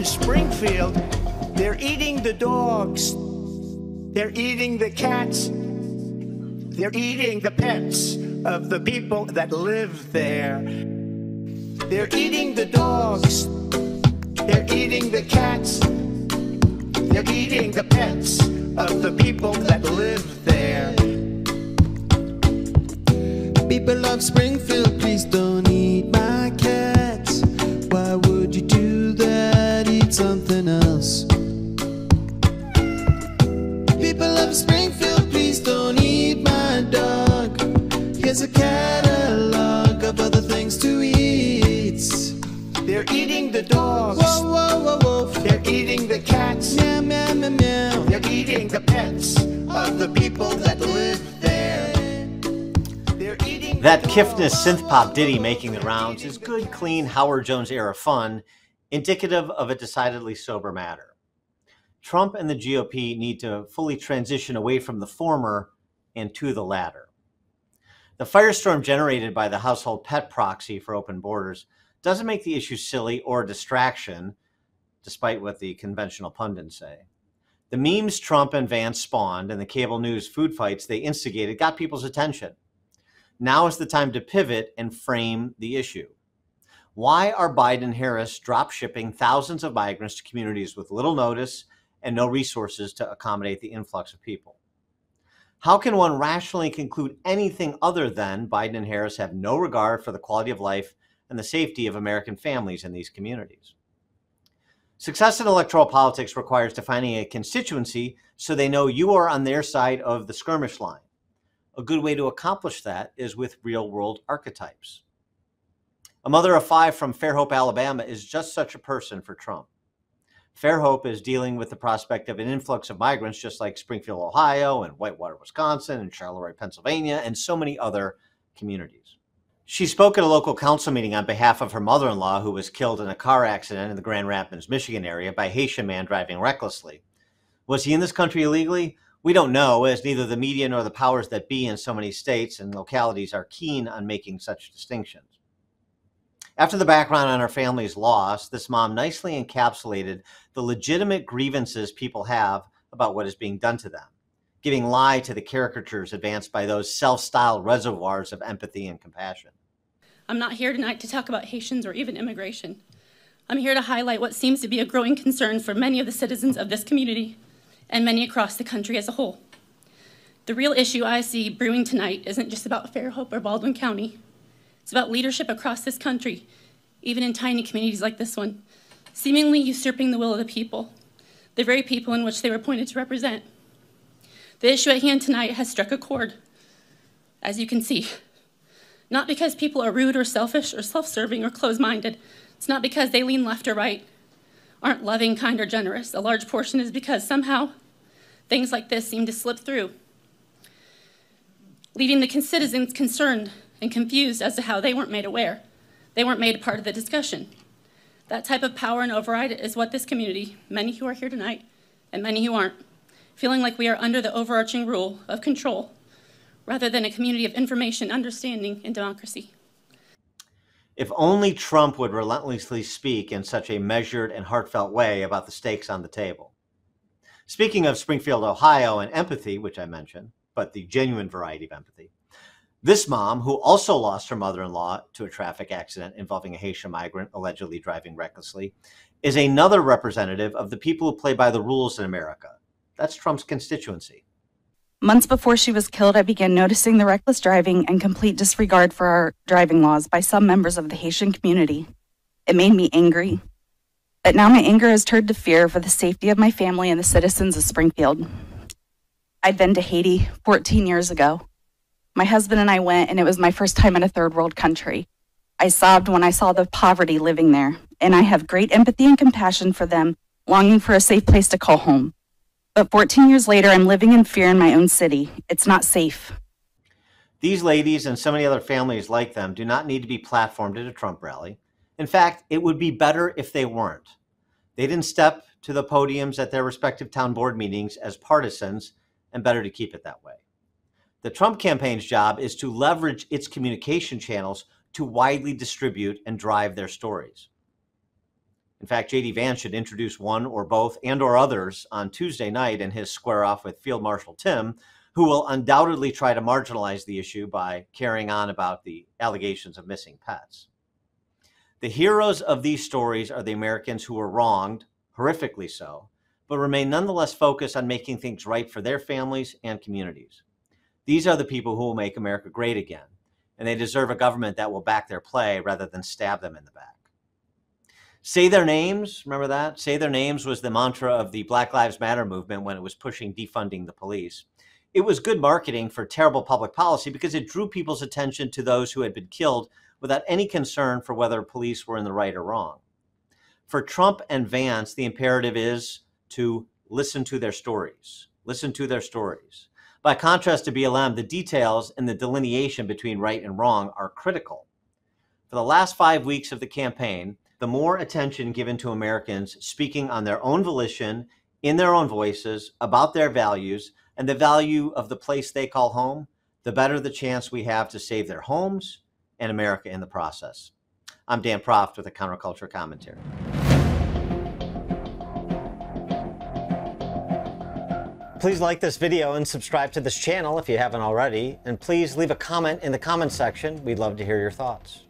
in Springfield, they're eating the dogs. They're eating the cats. They're eating the pets of the people that live there. They're eating the dogs. They're eating the cats. They're eating the pets of the people that live there. People of Springfield, please don't eat my cats. Why would you do that? Eat something else. People of Springfield, please don't eat my dog. Here's a catalog of other things to eat. They're eating the dogs. Whoa, whoa, whoa, whoa. They're eating the cats. Meow, meow, meow, meow. They're eating the pets of the people that live there. They're eating That Kiffness synth pop ditty making the rounds is good, clean Howard Jones era fun, indicative of a decidedly sober matter. Trump and the GOP need to fully transition away from the former and to the latter. The firestorm generated by the household pet proxy for open borders doesn't make the issue silly or a distraction, despite what the conventional pundits say. The memes Trump and Vance spawned and the cable news food fights they instigated got people's attention. Now is the time to pivot and frame the issue. Why are Biden and Harris drop shipping thousands of migrants to communities with little notice and no resources to accommodate the influx of people? How can one rationally conclude anything other than Biden and Harris have no regard for the quality of life and the safety of American families in these communities? Success in electoral politics requires defining a constituency so they know you are on their side of the skirmish line. A good way to accomplish that is with real-world archetypes. A mother of 5 from Fairhope, Alabama is just such a person for Trump. Fairhope is dealing with the prospect of an influx of migrants just like Springfield, Ohio, and Whitewater, Wisconsin, and Charleroi, Pennsylvania, and so many other communities. She spoke at a local council meeting on behalf of her mother-in-law, who was killed in a car accident in the Grand Rapids, Michigan area by a Haitian man driving recklessly. Was he in this country illegally? We don't know, as neither the media nor the powers that be in so many states and localities are keen on making such distinctions. After the background on her family's loss, this mom nicely encapsulated the legitimate grievances people have about what is being done to them, giving lie to the caricatures advanced by those self-styled reservoirs of empathy and compassion. I'm not here tonight to talk about Haitians or even immigration. I'm here to highlight what seems to be a growing concern for many of the citizens of this community and many across the country as a whole. The real issue I see brewing tonight isn't just about Fairhope or Baldwin County. It's about leadership across this country, even in tiny communities like this one, seemingly usurping the will of the people, the very people in which they were appointed to represent. The issue at hand tonight has struck a chord, as you can see. Not because people are rude or selfish or self-serving or closed-minded. It's not because they lean left or right, aren't loving, kind, or generous. A large portion is because somehow things like this seem to slip through, leaving the citizens concerned and confused as to how they weren't made aware. They weren't made a part of the discussion. That type of power and override is what this community, many who are here tonight and many who aren't, feeling like we are under the overarching rule of control rather than a community of information, understanding, and democracy. If only Trump would relentlessly speak in such a measured and heartfelt way about the stakes on the table. Speaking of Springfield, Ohio, and empathy, which I mentioned, but the genuine variety of empathy, this mom, who also lost her mother-in-law to a traffic accident involving a Haitian migrant allegedly driving recklessly, is another representative of the people who play by the rules in America. That's Trump's constituency. Months before she was killed, I began noticing the reckless driving and complete disregard for our driving laws by some members of the Haitian community. It made me angry. But now my anger has turned to fear for the safety of my family and the citizens of Springfield. I'd been to Haiti 14 years ago. My husband and I went, and it was my first time in a third world country. I sobbed when I saw the poverty living there, and I have great empathy and compassion for them, longing for a safe place to call home. But 14 years later, I'm living in fear in my own city. It's not safe. These ladies and so many other families like them do not need to be platformed at a Trump rally. In fact, it would be better if they weren't. They didn't step to the podiums at their respective town board meetings as partisans, and better to keep it that way. The Trump campaign's job is to leverage its communication channels to widely distribute and drive their stories. In fact, J.D. Vance should introduce one or both and/or others on Tuesday night in his square off with Field Marshal Tim, who will undoubtedly try to marginalize the issue by carrying on about the allegations of missing pets. The heroes of these stories are the Americans who were wronged, horrifically so, but remain nonetheless focused on making things right for their families and communities. These are the people who will make America great again, and they deserve a government that will back their play rather than stab them in the back. Say their names, remember that? Say their names was the mantra of the Black Lives Matter movement when it was pushing defunding the police. It was good marketing for terrible public policy because it drew people's attention to those who had been killed without any concern for whether police were in the right or wrong. For Trump and Vance, the imperative is to listen to their stories. Listen to their stories. By contrast to BLM, the details and the delineation between right and wrong are critical. For the last 5 weeks of the campaign, the more attention given to Americans speaking on their own volition, in their own voices, about their values, and the value of the place they call home, the better the chance we have to save their homes and America in the process. I'm Dan Proft with a Counterculture Commentary. Please like this video and subscribe to this channel if you haven't already, and please leave a comment in the comment section. We'd love to hear your thoughts.